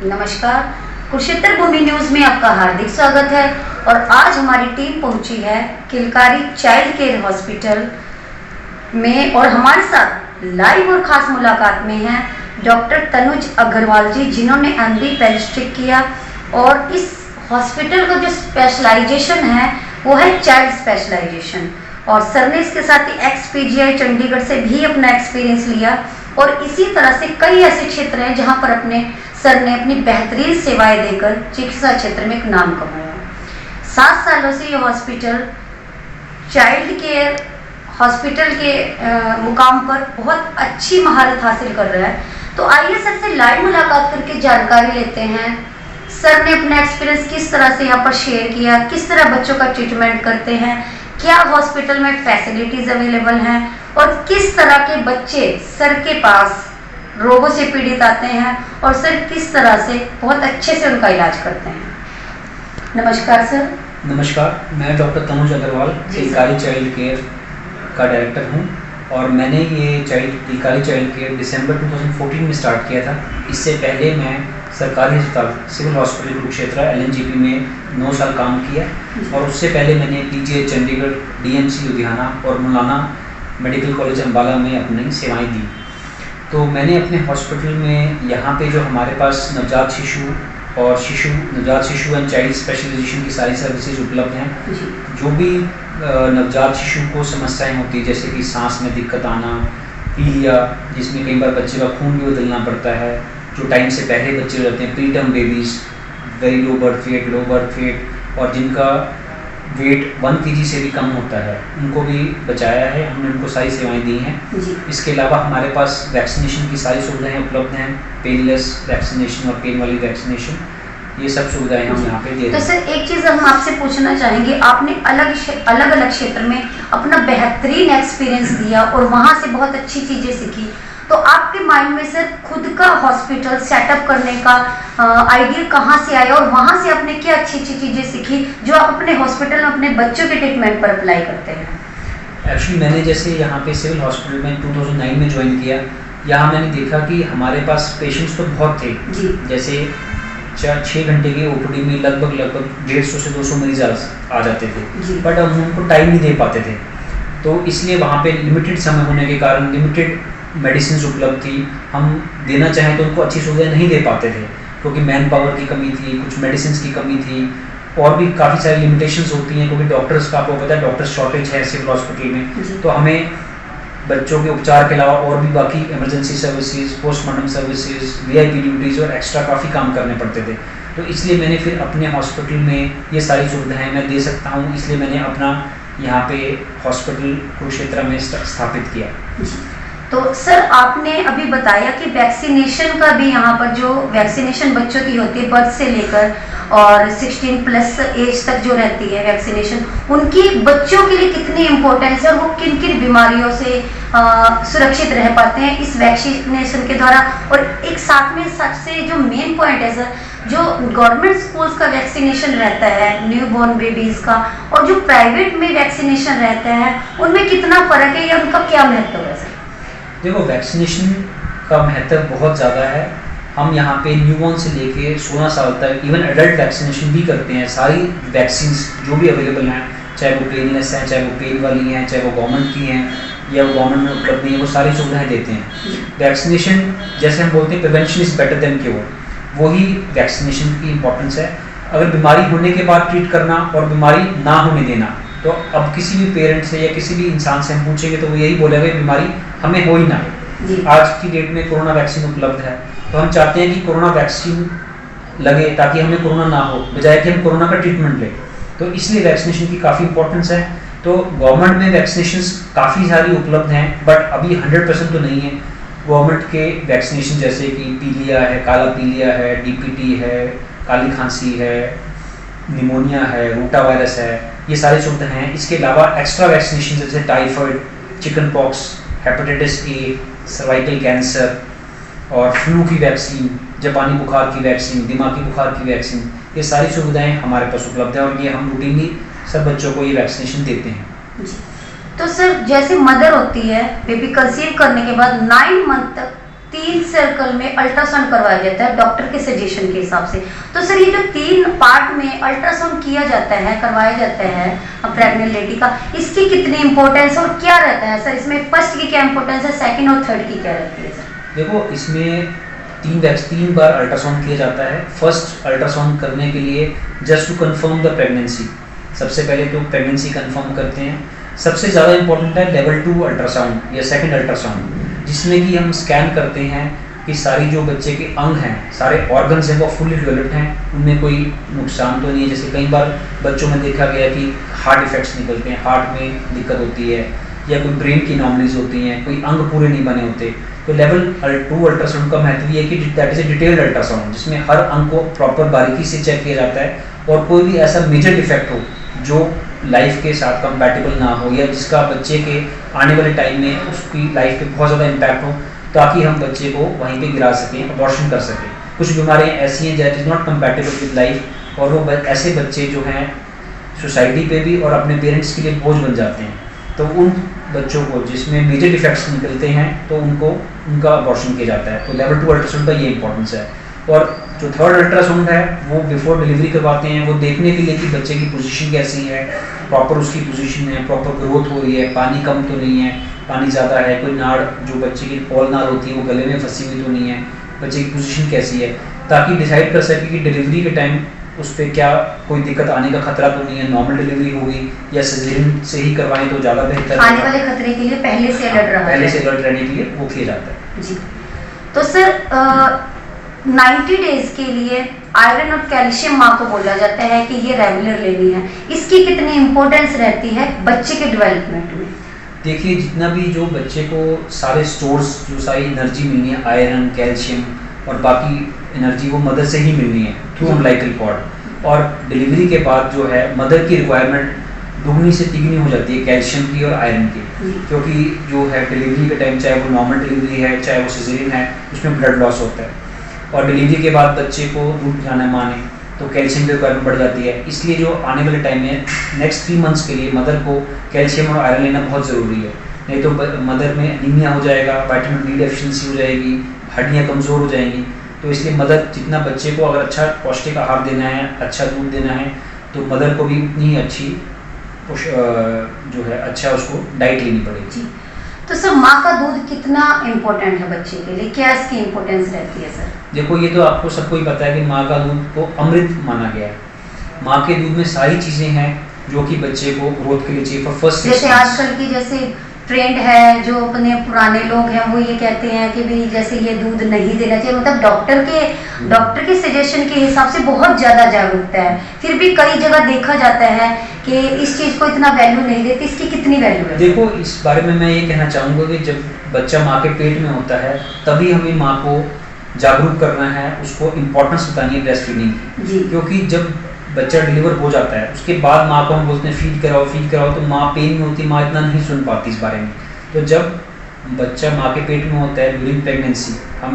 नमस्कार, कुरुक्षेत्र भूमि न्यूज में आपका हार्दिक स्वागत है। और आज हमारी टीम पहुंची है किलकारी चाइल्ड केयर हॉस्पिटल में और हमारे साथ लाइव और खास मुलाकात में है डॉक्टर तनुज अग्रवाल जी, जिन्होंने MD पेडियाट्रिक किया। और इस हॉस्पिटल का जो स्पेशलाइजेशन है वो है चाइल्ड स्पेशलाइजेशन। और सर ने इसके साथ ही XPGI चंडीगढ़ से भी अपना एक्सपीरियंस लिया। और इसी तरह से कई ऐसे क्षेत्र हैं जहां पर अपने सर ने अपनी बेहतरीन सेवाएं देकर चिकित्सा क्षेत्र में एक नाम कमाया। 7 सालों से ये हॉस्पिटल चाइल्ड केयर हॉस्पिटल के मुकाम पर बहुत अच्छी महारत हासिल कर रहा है। तो आइए सर से लाइव मुलाकात करके जानकारी लेते हैं। सर ने अपना एक्सपीरियंस किस तरह से यहाँ पर शेयर किया, किस तरह बच्चों का ट्रीटमेंट करते हैं, क्या हॉस्पिटल में फैसिलिटीज अवेलेबल हैं और किस तरह के बच्चे सर के पास रोगों से पीड़ित आते हैं और सर किस तरह से बहुत अच्छे से उनका इलाज करते हैं। नमस्कार सर। नमस्कार, मैं डॉक्टर तनुज अग्रवाल किलकारी चाइल्ड केयर का डायरेक्टर हूं। और मैंने ये किलकारी चाइल्ड केयर दिसंबर 2014 में स्टार्ट किया था। इससे पहले मैं सरकारी अस्पताल सिविल हॉस्पिटल कुरुक्षेत्र LNGP में 9 साल काम किया। और उससे पहले मैंने PGI चंडीगढ़, DMC लुधियाना और मौलाना मेडिकल कॉलेज अम्बाला में अपनी सेवाएं दी। तो मैंने अपने हॉस्पिटल में यहाँ पे जो हमारे पास नवजात शिशु एंड चाइल्ड स्पेशलाइजेशन की सारी सर्विसेज उपलब्ध हैं। जो भी नवजात शिशु को समस्याएं होती है, जैसे कि सांस में दिक्कत आना, पीलिया जिसमें कई बार बच्चे का खून भी बदलना पड़ता है, जो टाइम से पहले बच्चे रहते हैं, pre term babies, very low birth weight और जिनका वेट 1 kg से भी कम होता है, उनको भी बचाया है। हमने उनको सारी सेवाएं दी हैं। इसके अलावा हमारे पास वैक्सीनेशन की सारी सुविधाएं उपलब्ध हैं, पेनलेस वैक्सीनेशन और पेन वाली वैक्सीनेशन, ये सब सुविधाएं हम यहाँ पे दे रहे हैं। तो सर एक चीज़ हम आपसे पूछना चाहेंगे, आपने अलग अलग क्षेत्र में अपना बेहतरीन एक्सपीरियंस दिया और वहाँ से बहुत अच्छी चीज़ें सीखी। तो आपके माइंड में सर खुद का हॉस्पिटल सेटअप करने का आइडिया कहाँ से आया और वहाँ से आपने क्या अच्छी अच्छी चीज़ें सीखी जो आप अपने हॉस्पिटल में अपने बच्चों के ट्रीटमेंट पर अप्लाई करते हैं? एक्चुअली मैंने जैसे यहाँ पे सिविल हॉस्पिटल में 2009 में ज्वाइन किया। यहाँ मैंने देखा कि हमारे पास पेशेंट्स तो बहुत थे जी। जैसे 6 घंटे की OPD में लगभग 150 से 200 मरीज आ जाते थे, बट हम उनको टाइम नहीं दे पाते थे। तो इसलिए वहाँ पे लिमिटेड समय होने के कारण लिमिटेड मेडिसिन उपलब्ध थी। हम देना चाहें तो उनको अच्छी सुविधा नहीं दे पाते थे, क्योंकि मैन पावर की कमी थी, कुछ मेडिसिन की कमी थी और भी काफ़ी सारी लिमिटेशंस होती हैं, क्योंकि डॉक्टर्स का आपको पता है डॉक्टर्स शॉर्टेज है सिविल हॉस्पिटल में। तो हमें बच्चों के उपचार के अलावा और भी बाकी emergency services, postmortem services, VIP duties और एक्स्ट्रा काफ़ी काम करने पड़ते थे। तो इसलिए मैंने फिर अपने हॉस्पिटल में ये सारी सुविधाएँ मैं दे सकता हूँ, इसलिए मैंने अपना यहाँ पे हॉस्पिटल कुरुक्षेत्र में स्थापित किया। तो सर आपने अभी बताया कि वैक्सीनेशन का भी यहाँ पर जो वैक्सीनेशन बच्चों की होती है बर्थ से लेकर और 16+ एज तक जो रहती है वैक्सीनेशन, उनकी बच्चों के लिए कितनी इम्पोर्टेंस है और वो किन किन बीमारियों से सुरक्षित रह पाते हैं इस वैक्सीनेशन के द्वारा। और एक साथ में सबसे जो मेन पॉइंट है सर, जो गवर्नमेंट स्कूल्स का वैक्सीनेशन रहता है न्यूबॉर्न बेबीज़ का और जो प्राइवेट में वैक्सीनेशन रहता है, उनमें कितना फ़र्क है या उनका क्या महत्व है सर? देखो, वैक्सीनेशन का महत्व बहुत ज़्यादा है। हम यहाँ पे न्यूबॉर्न से लेके 16 साल तक इवन एडल्ट वैक्सीनेशन भी करते हैं। सारी वैक्सीन्स जो भी अवेलेबल हैं, चाहे वो पेनलेस हैं, चाहे वो पेन वाली हैं, चाहे वो गवर्नमेंट की हैं या वो गवर्नमेंट में उपलब्ध नहीं है, वो सारी सुविधाएं देते हैं। वैक्सीनेशन जैसे हम बोलते हैं prevention is better than cure, वही वैक्सीनेशन की इम्पोर्टेंस है। अगर बीमारी होने के बाद ट्रीट करना और बीमारी ना होने देना, तो अब किसी भी पेरेंट से या किसी भी इंसान से हम पूछेंगे तो वो यही बोलेगा बीमारी हमें हो ही ना। आज की डेट में कोरोना वैक्सीन उपलब्ध है, तो हम चाहते हैं कि कोरोना वैक्सीन लगे ताकि हमें कोरोना ना हो, बजाय कि हम कोरोना का ट्रीटमेंट लें। तो इसलिए वैक्सीनेशन की काफ़ी इंपॉर्टेंस है। तो गवर्नमेंट में वैक्सीनेशन काफ़ी सारी उपलब्ध हैं, बट अभी 100% तो नहीं है। गवर्नमेंट के वैक्सीनेशन जैसे कि पीलिया है, काला पीलिया है, DPT है, काली खांसी है, निमोनिया है, रोटा वायरस है, ये सारी सुविधाएं हैं। इसके अलावा एक्स्ट्रा वैक्सीनेशन जैसे typhoid, chicken pox, hepatitis A, cervical cancer और फ्लू की वैक्सीन, जापानी बुखार की वैक्सीन, दिमागी बुखार की वैक्सीन, ये सारी सुविधाएं हमारे पास उपलब्ध है और ये हम रूटीनली सब बच्चों को ये वैक्सीनेशन देते हैं। तो सर जैसे मदर होती है, बेबी कंसीव करने के बाद 9 मंथ तक 3 सर्कल में अल्ट्रासाउंड करवाया जाता है डॉक्टर के सजेशन के हिसाब से। तो सर ये जो 3 पार्ट में अल्ट्रासाउंड किया जाता है, करवाया जाता है प्रेग्नेंट लेडी का, इसकी कितनी इंपॉर्टेंस और क्या रहता है सर? इसमें फर्स्ट की क्या इंपॉर्टेंस है, सेकंड और थर्ड की क्या रहती है सर? देखो, इसमें 3 बार अल्ट्रासाउंड किया जाता है। फर्स्ट अल्ट्रासाउंड करने के लिए just to confirm the pregnancy, सबसे पहले तो प्रेगनेंसी कंफर्म करते हैं। सबसे ज़्यादा इंपॉर्टेंट है लेवल 2 अल्ट्रासाउंड या सेकंड अल्ट्रासाउंड, जिसमें कि हम स्कैन करते हैं कि सारी जो बच्चे के अंग हैं, सारे ऑर्गन्स हैं वो फुली डेवलप्ड हैं, उनमें कोई नुकसान तो नहीं है। जैसे कई बार बच्चों में देखा गया कि हार्ट इफेक्ट्स निकलते हैं, हार्ट में दिक्कत होती है या कोई ब्रेन की एनॉमलीज होती हैं, कोई अंग पूरे नहीं बने होते। तो लेवल 2 अल्ट्रासाउंड का महत्व ये है कि that is a detailed ultrasound, जिसमें हर अंग को प्रॉपर बारीकी से चेक किया जाता है और कोई भी ऐसा मेजर डिफेक्ट हो जो लाइफ के साथ कंपैटिबल ना हो या जिसका बच्चे के आने वाले टाइम में उसकी लाइफ पे बहुत ज़्यादा इम्पैक्ट हो, ताकि हम बच्चे को वहीं पे गिरा सकें, अबॉर्शन कर सकें। कुछ बीमारियाँ ऐसी हैं that is not compatible with life, और वो ऐसे बच्चे जो हैं सोसाइटी पे भी और अपने पेरेंट्स के लिए बोझ बन जाते हैं। तो उन बच्चों को जिसमें मेजर डिफेक्ट्स निकलते हैं तो उनका अबॉर्शन किया जाता है। तो लेवल 2 अल्ट्रासाउंड का ये इंपॉर्टेंस है। और जो थर्ड अल्ट्रासाउंड है वो बिफोर डिलीवरी करवाते हैं, वो देखने के लिए कि बच्चे की पोजीशन कैसी है, प्रॉपर उसकी पोजीशन है, प्रॉपर ग्रोथ हो रही है, पानी कम तो नहीं है, पानी ज़्यादा है, कोई नाड़ जो बच्चे की पॉल नाड़ होती है वो गले में फंसी हुई तो नहीं है, बच्चे की पोजीशन कैसी है, ताकि डिसाइड कर सके कि डिलीवरी के टाइम उस पर क्या कोई दिक्कत आने का खतरा तो नहीं है, नॉर्मल डिलीवरी होगी या सिजेरियन से ही करवाएं तो ज़्यादा बेहतर है। आने वाले खतरे के लिए पहले से अलर्ट रहने के लिए वो किया जाता है जी। तो सर 90 डेज के लिए आयरन और कैल्शियम माँ को बोला जाता है कि ये रेगुलर लेनी है, इसकी कितनी इंपॉर्टेंस रहती है बच्चे के डेवलपमेंट में? देखिए, जितना भी जो बच्चे को सारे स्टोर्स, जो सारी एनर्जी मिलनी है, आयरन, कैल्शियम और बाकी एनर्जी, वो मदर से ही मिलनी है थ्रू अम्बिलिकल कॉर्ड। और डिलीवरी के बाद जो है मदर की रिक्वायरमेंट दुगनी से तिगनी हो जाती है कैल्शियम की और आयरन की, क्योंकि जो है डिलीवरी के टाइम, चाहे वो नॉर्मल डिलीवरी है चाहे वो सिजेरियन है, उसमें ब्लड लॉस होता है। और डिलीवरी के बाद बच्चे को दूध पिलाना है माँ ने, तो कैल्शियम की रिक्वायरमेंट बढ़ जाती है। इसलिए जो आने वाले टाइम में नेक्स्ट 3 मंथ्स के लिए मदर को कैल्शियम और आयरन लेना बहुत ज़रूरी है, नहीं तो मदर में एनीमिया हो जाएगा, विटामिन डी डेफिशिएंसी हो जाएगी, हड्डियाँ कमज़ोर हो जाएंगी। तो इसलिए मदर जितना बच्चे को अगर अच्छा पौष्टिक आहार देना है, अच्छा दूध देना है, तो मदर को भी उतनी ही अच्छी जो है अच्छा उसको डाइट लेनी पड़ेगी। तो सर माँ का दूध कितना इम्पोर्टेंट है बच्चे के लिए, क्या इसकी इम्पोर्टेंस रहती है सर? देखो, ये तो आपको सबको ही पता है कि माँ का दूध को अमृत माना गया है। माँ के दूध में सारी चीज़ें हैं जो कि बच्चे को ग्रोथ के लिए चाहिए फॉर फर्स्ट। जैसे आजकल की जैसे ट्रेंड है, जो अपने पुराने लोग हैं वो ये कहते हैं कि भी जैसे ये दूध नहीं देना चाहिए, मतलब डॉक्टर के सजेशन के हिसाब से बहुत ज़्यादा जागरूकता है, फिर भी कई जगह देखा जाता है कि इस चीज़ को इतना वैल्यू नहीं देते। इसकी कितनी वैल्यू है? देखो, इस बारे में मैं ये कहना चाहूँगा कि जब बच्चा माँ के पेट में होता है तभी हमें माँ को जागरूक करना है, उसको इम्पोर्टेंस बतानी है ब्रेस्ट फीडिंग की। क्योंकि जब बच्चा डिलीवर हो जाता है उसके बाद माँ को हम बोलते हैं फीड कराओ, तो माँ पेन में होती है, माँ इतना नहीं सुन पाती इस बारे में। तो जब बच्चा माँ के पेट में होता है during pregnancy,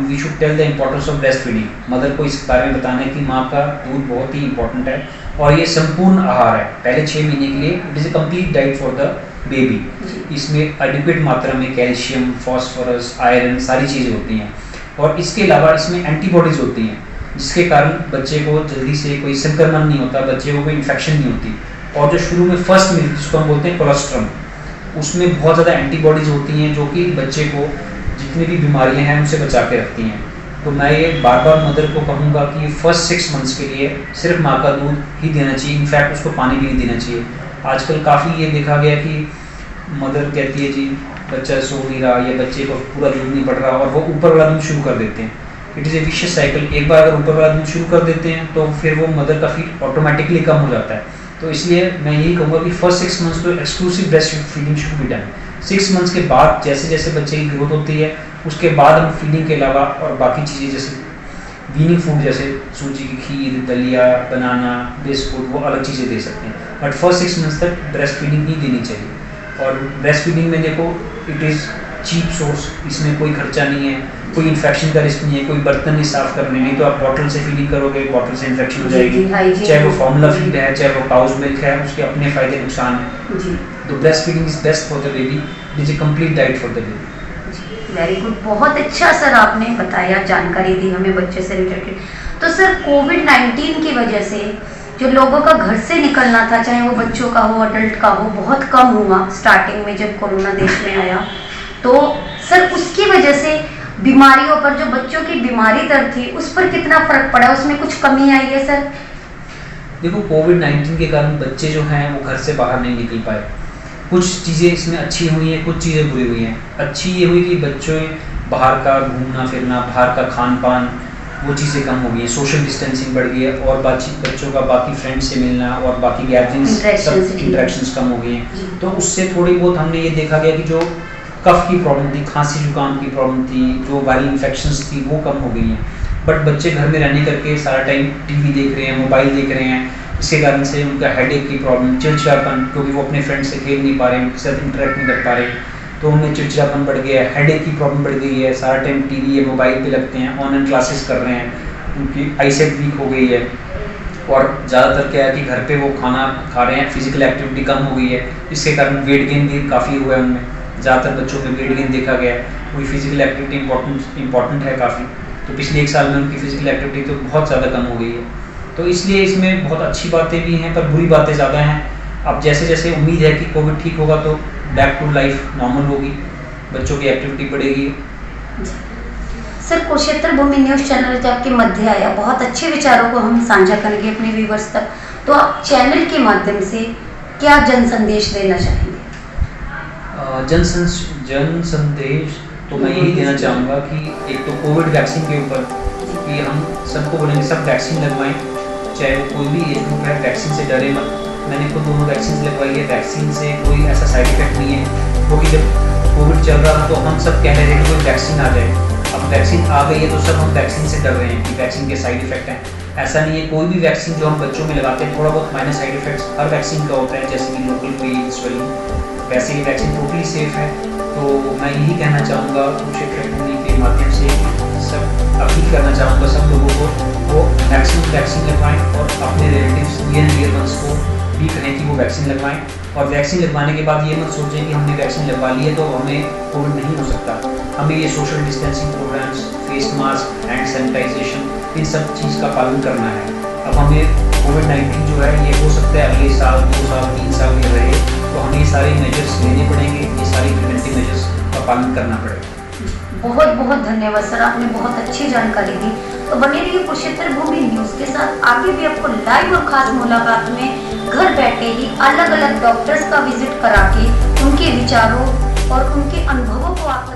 we should tell the importance of breast feeding. Mother को इस बारे में बताना है कि माँ का दूध बहुत ही इंपॉर्टेंट है और ये संपूर्ण आहार है पहले 6 महीने के लिए। It is a complete diet for the baby. इसमें एडिक्वेट मात्रा में कैल्शियम, फॉस्फोरस, आयरन सारी चीज़ें होती हैं, और इसके अलावा इसमें एंटीबॉडीज़ होती हैं जिसके कारण बच्चे को जल्दी से कोई संक्रमण नहीं होता, बच्चे को कोई इन्फेक्शन नहीं होती। और जो शुरू में फर्स्ट मिल्क जिसको हम बोलते हैं कोलेस्ट्रम, उसमें बहुत ज़्यादा एंटीबॉडीज़ होती हैं जो कि बच्चे को जितनी भी बीमारियां हैं उनसे बचा के रखती हैं। तो मैं ये बार बार मदर को कहूँगा कि फर्स्ट 6 मंथ्स के लिए सिर्फ माँ का दूध ही देना चाहिए, इनफैक्ट उसको पानी भी नहीं देना चाहिए। आजकल काफ़ी ये देखा गया कि मदर कहती है जी बच्चा सो नहीं रहा या बच्चे को पूरा दूध नहीं पड़ रहा, और वो ऊपर वाला दूध शुरू कर देते हैं। It is a vicious cycle. एक बार अगर ऊपर वाला दूध शुरू कर देते हैं तो फिर वो मदर का फीड ऑटोमेटिकली कम हो जाता है। तो इसलिए मैं यही कहूँगा कि फर्स्ट 6 मंथ्स तो exclusive breast feeding should be done. 6 months के बाद जैसे जैसे बच्चे की ग्रोथ होती है उसके बाद हम फीडिंग के अलावा और बाकी चीज़ें जैसे वीनिंग फूड जैसे सूजी की खीर, दलिया, बनाना, बिस्कुट, वो अलग चीज़ें दे सकते हैं। बट फर्स्ट 6 मंथ्स तक ब्रेस्ट फीडिंग ही देनी चाहिए। और ब्रेस्ट फीडिंग में देखो इट इज़ चीप सोर्स, इसमें कोई खर्चा नहीं है, कोई इन्फेक्शन का रिस्क नहीं है, कोई बर्तन नहीं साफ करने, नहीं तो आप बॉटल से फीडिंग करोगे, बॉटल से इन्फेक्शन हो जाएगी। चाहे वो फॉर्मूला फीड है, चाहे वो काउज मिल्क है, उसके अपने फ़ायदे नुकसान हैं। तो breast feeding is best for the baby, it is a complete diet for the baby. Very good, बहुत अच्छा सर आपने बताया, जानकारी दी हमें बच्चे से रिलेटेड। तो सर कोविड-19 की वजह से जो लोगों का घर से निकलना था, चाहे वो बच्चों का हो अडल्ट का हो, बहुत कम हुआ स्टार्टिंग में जब कोरोना देश में आया। तो सर उसकी वजह से बीमारियों पर, जो बच्चों की बीमारी दर थी उस पर कितना फर्क पड़ा, उसमें कुछ कमी आई है सर? देखो कोविड-19 के कारण बच्चे जो हैं वो घर से बाहर नहीं निकल पाए। कुछ चीज़ें इसमें अच्छी हुई हैं, कुछ चीज़ें बुरी हुई हैं। अच्छी ये हुई कि बच्चों बाहर का घूमना फिरना, बाहर का खान पान, वो चीज़ें कम हो गई हैं, सोशल डिस्टेंसिंग बढ़ गई है और बच्चों का बाकी फ्रेंड्स से मिलना और बाकी गैदरिंग्स, सब इंटरेक्शंस कम हो गई हैं। तो उससे थोड़ी बहुत हमने ये देखा गया कि जो कफ की प्रॉब्लम थी, खांसी जुकाम की प्रॉब्लम थी, जो वायरल इन्फेक्शंस थी वो कम हो गई हैं। बट बच्चे घर में रहने करके सारा टाइम टीवी देख रहे हैं, मोबाइल देख रहे हैं, इसके कारण से उनका हेडेक की प्रॉब्लम, चिड़चिड़ापन, क्योंकि वो अपने फ्रेंड से खेल नहीं पा रहे हैं, उनके साथ इंटरेक्ट नहीं कर पा रहे, तो उनमें चिड़चिड़ापन बढ़ गया है, हेडेक की प्रॉब्लम बढ़ गई है, सारा टाइम टीवी या मोबाइल पे लगते हैं, ऑनलाइन क्लासेस कर रहे हैं, उनकी आईसाइट वीक हो गई है। और ज़्यादातर क्या है कि घर पे वो खाना खा रहे हैं, फिजिकल एक्टिविटी कम हो गई है, इसके कारण वेट गेन भी काफ़ी हुआ है उनमें। ज़्यादातर बच्चों में वेट गेन देखा गया है, वही फिजिकल एक्टिविटी इंपॉर्टेंट है काफ़ी। तो पिछले 1 साल में उनकी फिजिकल एक्टिविटी तो बहुत ज़्यादा कम हो गई है। तो इसलिए इसमें बहुत अच्छी बातें भी हैं पर बुरी बातें ज़्यादा हैं। अब जैसे जैसे उम्मीद है कि कोविड ठीक होगा तो बैक टू लाइफ नॉर्मल होगी, बच्चों की एक्टिविटी बढ़ेगी। सर कुरुक्षेत्र भूमि न्यूज़ चैनल जब के मध्य आया, बहुत अच्छे विचारों को हम साझा करेंगे अपने व्यूवर्स तक, तो आप चैनल के माध्यम से क्या जन संदेश देना चाहेंगे? जन संदेश तो मैं यही देना चाहूँगा कि एक तो कोविड वैक्सीन के ऊपर कि हम सबको बोलेंगे सब वैक्सीन लगवाएं, चाहे वो कोई भी एज ग्रुप है, वैक्सीन से डरे मत। मैंने खुद दोनों वैक्सीन लगवाई है, वैक्सीन से कोई ऐसा साइड इफेक्ट नहीं है, क्योंकि जब कोविड चल रहा था तो हम सब कह रहे थे कि कोई वैक्सीन आ जाए। अब वैक्सीन आ गई है तो सब हम वैक्सीन से डर रहे हैं कि वैक्सीन के साइड इफेक्ट हैं। ऐसा नहीं है, कोई भी वैक्सीन जो हम बच्चों में लगाते हैं थोड़ा बहुत माइनर साइड इफेक्ट्स हर वैक्सीन का होता है, जैसे कि लोकल फेवर, स्वेलिंग, वैसे ही वैक्सीन टोटली सेफ है। तो मैं यही कहना चाहूँगा कुरुक्षेत्र भूमि के माध्यम से, सब अपील करना चाहूँगा सब लोगों को वो मैक्सिमम वैक्सीन लगवाएं और अपने रिलेटिव्स नियर वंस को भी कहें कि वो वैक्सीन लगवाएं। और वैक्सीन लगवाने के बाद ये मत सोचें कि हमने वैक्सीन लगवा ली है तो हमें कोविड नहीं हो सकता। हमें ये social distancing programs, face mask, hand sanitization, इन सब चीज़ का पालन करना है। अब हमें कोविड-19 जो है ये हो सकता है अगले साल, 2 साल, 3 साल में रहे, तो हमें ये सारे मेजर्स लेने पड़ेंगे, ये सारी प्रिवेंटिव मेजर्स का पालन करना पड़ेगा। बहुत बहुत धन्यवाद सर, आपने बहुत अच्छी जानकारी दी। तो बने रहिए कुरुक्षेत्र भूमि न्यूज़ के साथ, आगे भी आपको लाइव और खास मुलाकात में घर बैठे ही अलग अलग डॉक्टर्स का विजिट करा के उनके विचारों और उनके अनुभवों को आप